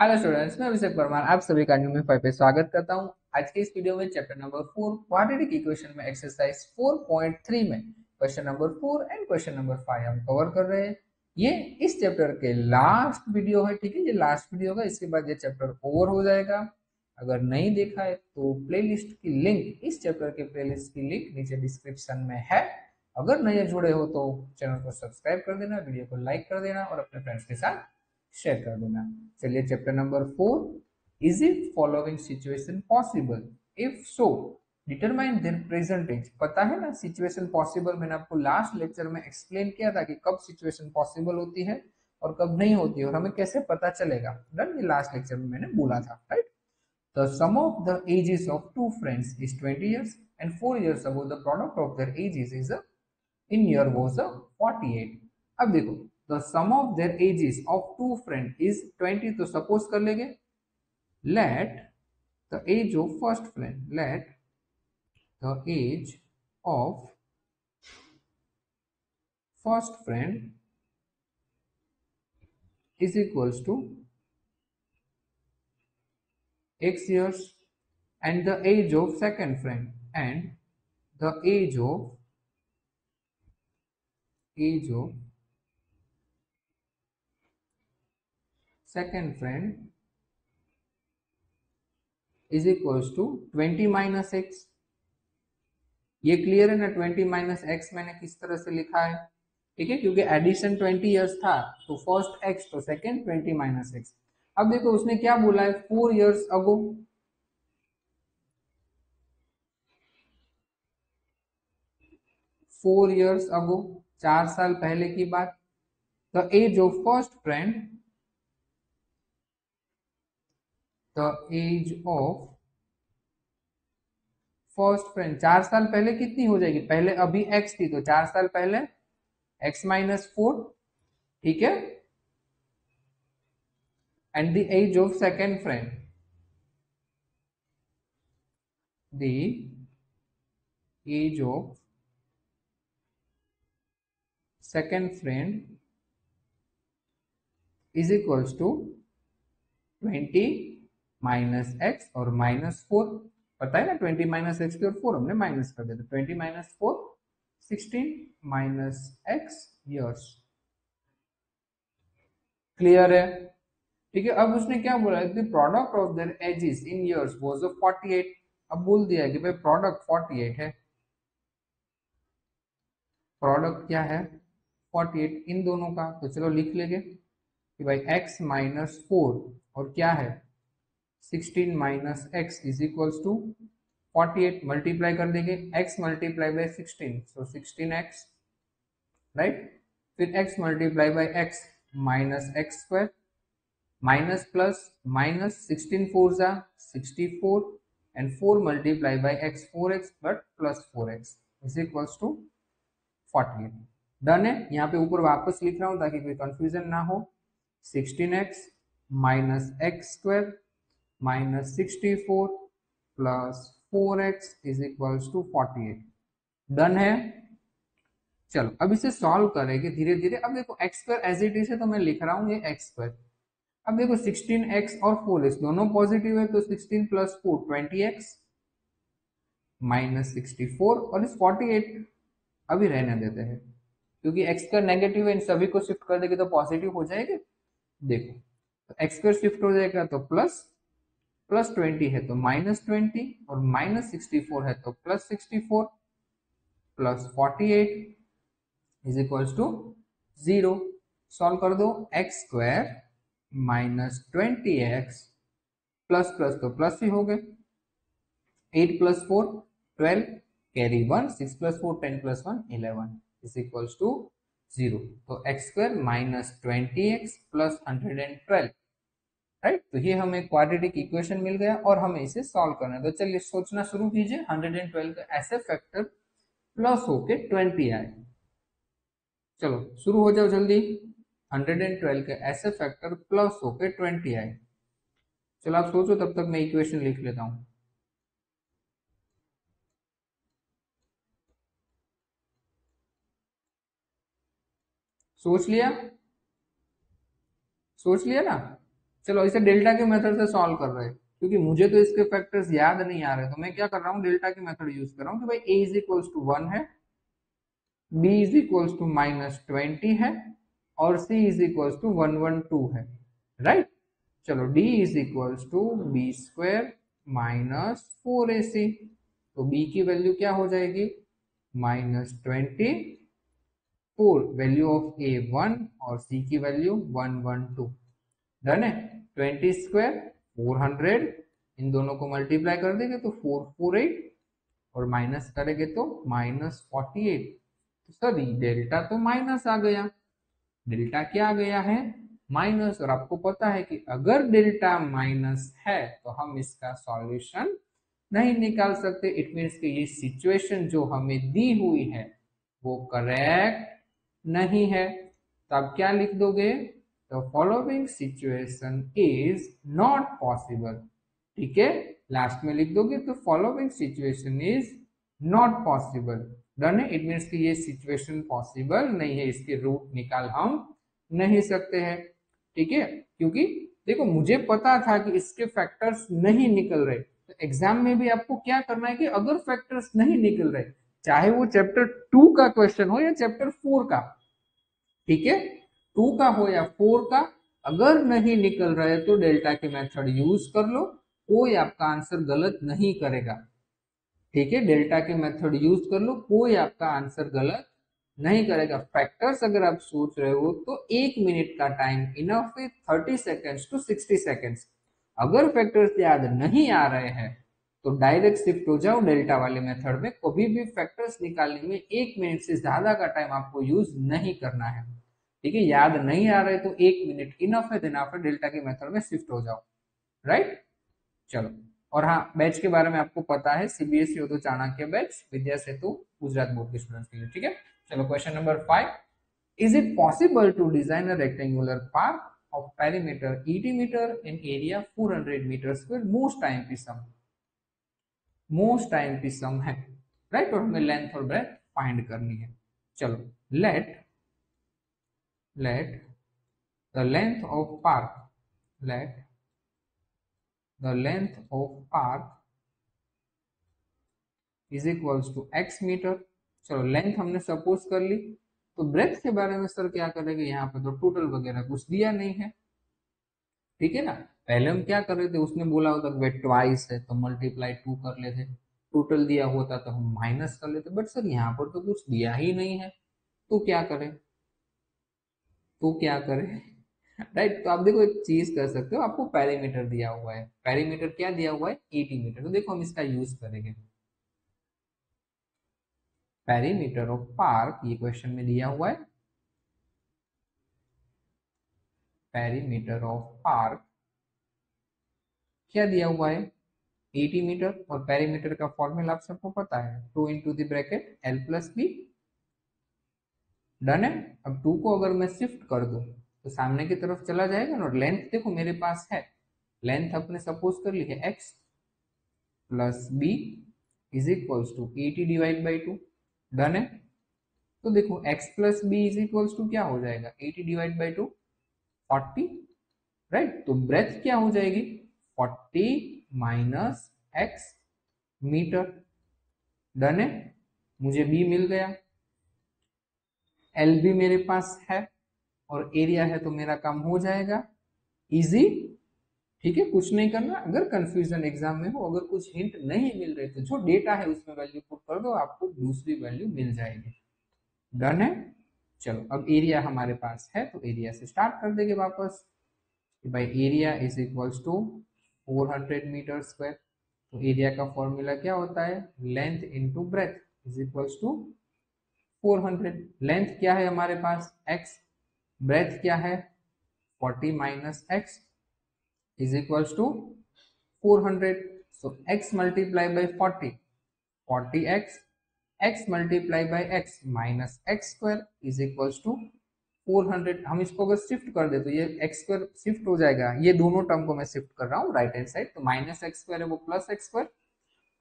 Hello students, मैं अभिषेक परमार आप सभी का न्यू में 5 पे स्वागत करता हूं। आज के इस वीडियो में चैप्टर नंबर 4 क्वाड्रेटिक इक्वेशन में एक्सरसाइज 4.3 में question number 4 and question number 5 हम कवर कर रहे हैं। ये इस चैप्टर के लास्ट वीडियो है, ठीक है। ये लास्ट वीडियो होगा, इसके बाद ये चैप्टर ओवर हो जाएगा। अगर नहीं देखा है तो प्लेलिस्ट की लिंक, इस चैप्टर के प्लेलिस्ट की लिंक नीचे डिस्क्रिप्शन में है। अगर नए जुड़े हो तो चैनल को सब्सक्राइब कर देना, वीडियो को लाइक कर देना और अपने फ्रेंड्स के साथ शेयर कर देना। चलिए chapter number 4, is it following situation possible, if so determine their present age. पता है ना सिचुएशन पॉसिबल, मैंने आपको लास्ट लेक्चर में एक्सप्लेन किया था कि कब सिचुएशन पॉसिबल होती है और कब नहीं होती है और हमें कैसे पता चलेगा। डन, ये लास्ट लेक्चर में मैंने बोला था, right. The sum of the ages of two friends is 20 years and 4 years ago the product of their ages is a in year was a 48। अब देखो, the sum of their ages of two friend is 20, तो suppose कर लेंगे let the age of first friend, let the age of first friend is equals to x years and the age of second friend and the age of second friend is equals to 20 minus x। ये clear है ना? 20 minus x मैंने किस तरह से लिखा है, ठीक है, क्योंकि एडिशन 20 इयर्स था तो फर्स्ट एक्स तो सेकंड 20 माइनस एक्स। अब देखो उसने क्या बोला है, 4 इयर्स अगो, 4 इयर्स अगो, 4 साल पहले की बात। The age of first friend, the age of first friend 4 साल पहले कितनी हो जाएगी, पहले अभी एक्स थी तो 4 साल पहले एक्स माइनस 4, ठीक है। And the age of second friend, the age of second friend is equals to 20 minus x और माइनस 4। पता है ना 20 माइनस एक्स की और 4 हमने माइनस कर दिया, तो 20 minus 4 16 minus x years. Clear है? ठीक है। अब उसने क्या बोला, the product of their edges in years was of 48। अब बोल दिया है कि भाई प्रोडक्ट 48 है। प्रोडक्ट क्या है, 48 इन दोनों का। तो चलो लिख लेंगे कि भाई x माइनस 4 और क्या है 16 minus x is equals to 48। Multiply कर देंगे, x multiply by 16 so 16x, right. फिर x multiply by x minus x square, minus plus minus 16 four जा 64 and 4 multiply by x 4x but plus 4x is equals to 48। Done है। यहाँ पे ऊपर वापस लिख रहा हूँ ताकि कोई कंफ्यूजन ना हो। 16x minus x square minus 64 plus 4x is equals to 48। Done है। चलो अब इसे सॉल्व करेंगे धीरे धीरे। अब देखो x square as it is है तो मैं लिख रहा हूँ ये एक्स स्क्वायर। अब देखो 16x और 4x दोनों पॉजिटिव है तो 16 प्लस 4 20x माइनस 64 और इस 48 अभी रहने देते हैं क्योंकि एक्स स्क्वायर नेगेटिव है, इन सभी को शिफ्ट कर देंगे तो पॉजिटिव हो जाएंगे। देखो तो एक्स स्क्वायर शिफ्ट हो जाएगा तो प्लस, प्लस 20 है तो माइनस 20 और माइनस 64 है तो plus 64 plus 48 is equals to 0। Solve कर दो, x square minus 20x plus plus तो प्लस ही हो गए, 8 plus 4 12 carry 1 6 plus 4 10 plus 1 11 is equals to 0। तो x square minus 20x plus 112, right. तो ये हमें क्वाड्रेटिक इक्वेशन मिल गया और हमें इसे सॉल्व करना है। तो चलिए सोचना शुरू कीजिए। 112 का ऐसे फैक्टर प्लस होके 20 आए। चलो शुरू हो जाओ जल्दी। 112 के ऐसे फैक्टर प्लस होके 20 आए। चलो आप सोचो, तब तक मैं इक्वेशन लिख लेता हूं। सोच लिया? सोच लिया ना? चलो इसे डेल्टा के मेथड से सॉल्व कर रहे हैं, क्योंकि मुझे तो इसके फैक्टर्स याद नहीं आ रहे, तो मैं क्या कर रहा हूँ, डेल्टा के मेथड यूज कर रहा हूँ कि भाई a इज इक्वल्स टू 1 है, b इज इक्वल्स टू -20 है, और c इज इक्वल्स टू 112 है, राइट। चलो d is equals to b square -4ac, तो b की वैल्यू क्या हो जाएगी, -24, वैल्यू ऑफ a 1 और c की वैल्यू 112, डन है। 20 स्क्वायर 400, इन दोनों को मल्टीप्लाई कर देंगे तो 448, और माइनस करेंगे तो -48। तो सर डेल्टा तो माइनस आ गया, डेल्टा क्या आ गया है, माइनस। और आपको पता है कि अगर डेल्टा माइनस है तो हम इसका सॉल्यूशन नहीं निकाल सकते। इट मीन्स कि ये सिचुएशन जो हमें दी हुई है वो करेक्ट नहीं है। तो आप क्या लिख दोगे, the following situation is not possible, ठीक है, लास्ट में लिख दोगे तो following situation is not possible, done है। इट मीन्स कि ये सिचुएशन पॉसिबल नहीं है, इसके रूट निकाल हम नहीं सकते हैं, ठीक है। क्योंकि देखो मुझे पता था कि इसके फैक्टर्स नहीं निकल रहे, तो एग्जाम में भी आपको क्या करना है कि अगर फैक्टर्स नहीं निकल रहे, चाहे वो चैप्टर 2 का क्वेश्चन हो या चैप्टर 4 का, ठीक है, 2 का हो या 4 का, अगर नहीं निकल रहा है तो डेल्टा के मेथड यूज कर लो, कोई आपका आंसर गलत नहीं करेगा, ठीक है। डेल्टा के मेथड यूज कर लो, कोई आपका आंसर गलत नहीं करेगा। फैक्टर्स अगर आप सोच रहे हो तो 1 मिनट का टाइम इनफ है, 30 सेकेंड्स टू 60 सेकेंड्स। अगर फैक्टर्स याद नहीं आ रहे हैं तो डायरेक्ट शिफ्ट हो जाओ डेल्टा वाले मेथड में। कभी भी फैक्टर्स निकालने में 1 मिनट से ज्यादा का टाइम आपको यूज नहीं करना है, ठीक है। याद नहीं आ रहे तो 1 मिनट इनफ है, देन आफ्टर डेल्टा के मेथड में शिफ्ट हो जाओ, राइट। चलो, और हाँ बैच के बारे में आपको पता है, सीबीएसई हो तो चाणक्य बैच, विद्या सेतु गुजरात बोर्ड के स्टूडेंट्स के लिए, ठीक है। चलो question number 5, is it possible to design a rectangular park of perimeter 80 metre in area 400 metre square, most time की सम है, राइट। और हमें लेंथ और ब्रेथ फाइंड करनी है। चलो let the length of park, let the length of park is equals to x metre. चलो length हमने सपोज कर ली, तो ब्रेथ के बारे में सर क्या करेंगे, यहाँ पे तो टोटल वगैरह कुछ दिया नहीं है, ठीक है ना। पहले हम क्या कर रहे थे, उसने बोला होता कि ट्वाइस है तो मल्टीप्लाई 2 कर लेते, टोटल दिया होता तो हम माइनस कर लेते, बट सर यहाँ पर तो कुछ दिया ही नहीं है, तो क्या करें, तो क्या करें राइट। तो आप देखो एक चीज कर सकते हो, आपको पेरीमीटर दिया हुआ है, पेरीमीटर क्या दिया हुआ है 80 मीटर, तो देखो हम इसका यूज करेंगे। पेरीमीटर ऑफ पार्क ये क्वेश्चन में दिया हुआ है, पेरीमीटर ऑफ पार्क क्या दिया हुआ है 80 मीटर, और पेरीमीटर का फॉर्मूला आप सबको पता है, 2 into the bracket l plus b, done है। अब 2 को अगर मैं शिफ्ट कर दूं तो सामने की तरफ चला जाएगा ना, लेंथ देखो मेरे पास है, लेंथ अपने सपोज कर ली है x plus b is equals to 80 divide by 2, done है। तो देखो x plus b is equals to क्या हो जाएगा, 80 डिवाइड बाई 2 40, राइट। तो ब्रेथ क्या हो जाएगी 40 माइनस x मीटर, डन है। मुझे b मिल गया, एल भी मेरे पास है, और एरिया है तो मेरा काम हो जाएगा, इजी, ठीक है। कुछ नहीं करना, अगर कंफ्यूजन एग्जाम में हो, अगर कुछ हिंट नहीं मिल रहे तो जो डेटा है उसमें वैल्यू पुट कर दो, आपको दूसरी वैल्यू मिल जाएगी, डन है। चलो अब एरिया हमारे पास है तो एरिया से स्टार्ट कर देंगे वापस, कि भाई area is equals to 400 metre square, तो एरिया का फॉर्मूला क्या होता है, length into breadth is equals to 400। Length क्या है हमारे पास x, ब्रेथ क्या है 40 minus x is equals to 400, so x multiply by 40, 40x, x multiply by x minus x square is equals to 400। हम इसको अगर शिफ्ट कर दे तो ये x स्क्वायर शिफ्ट हो जाएगा, ये दोनों टर्म को मैं शिफ्ट कर रहा हूँ राइट हैंड साइड, तो माइनस एक्स स्क्वायर है वो plus x square,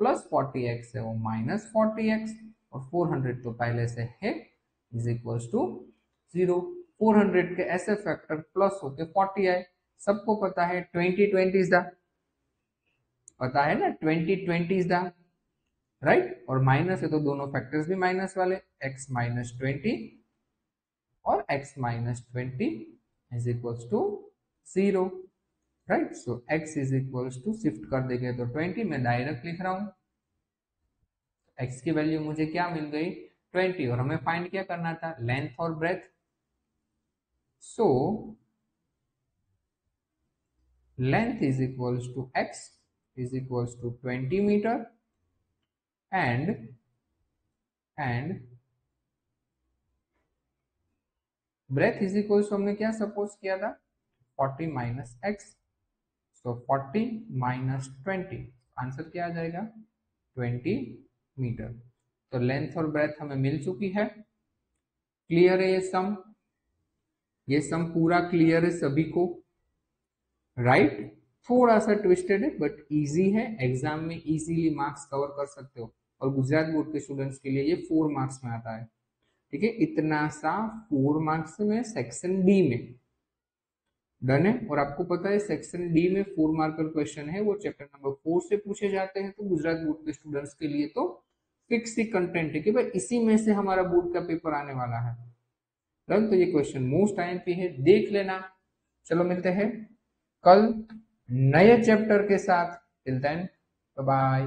plus 40x है वो माइनस 40x, और 400 तो पहले से है इज इक्वल्स टू 0। 400 के ऐसे फैक्टर प्लस होके 40 आए, सबको पता है 20 इज द, पता है ना 20 इज द, राइट। और माइनस है तो दोनों फैक्टर्स भी माइनस वाले, x माइनस 20 और x minus 20 is equals to 0, right. So x is equals to shift कर देंगे तो 20, मैं डायरेक्ट लिख रहा हूं, x की वैल्यू मुझे क्या मिल गई 20, और हमें फाइंड क्या करना था लेंथ और breadth. So length is equals to x is equals to 20 metre and breadth is equals to हमने क्या सपोज किया था 40 माइनस एक्स, तो 40 माइनस 20, आंसर क्या आ जाएगा 20 मीटर। तो लेंथ और ब्रेथ हमें मिल चुकी है। क्लियर है ये सम पूरा क्लियर है सभी को, राइट। थोड़ा सा ट्विस्टेड है बट इजी है, एग्जाम में इजीली मार्क्स कवर कर सकते हो, और गुजरात बोर्ड के स्टूडेंट्स के लिए ये 4 मार्क्स में आता है, ठीक है। इतना सा 4 मार्क्स में सेक्शन डी में डन है। और आपको पता है सेक्शन डी में 4 मार्कर क्वेश्चन है, वो चैप्टर नंबर 4 से पूछे जाते हैं, तो गुजरात बोर्ड के स्टूडेंट्स के लिए तो फिक्स ही कंटेंट है कि भाई इसी में से हमारा बोर्ड का पेपर आने वाला है, डन। तो ये क्वेश्चन मोस्ट आईएमपी है, देख लेना। चलो मिलते हैं कल नए चैप्टर के साथ, टिल देन बाय बाय।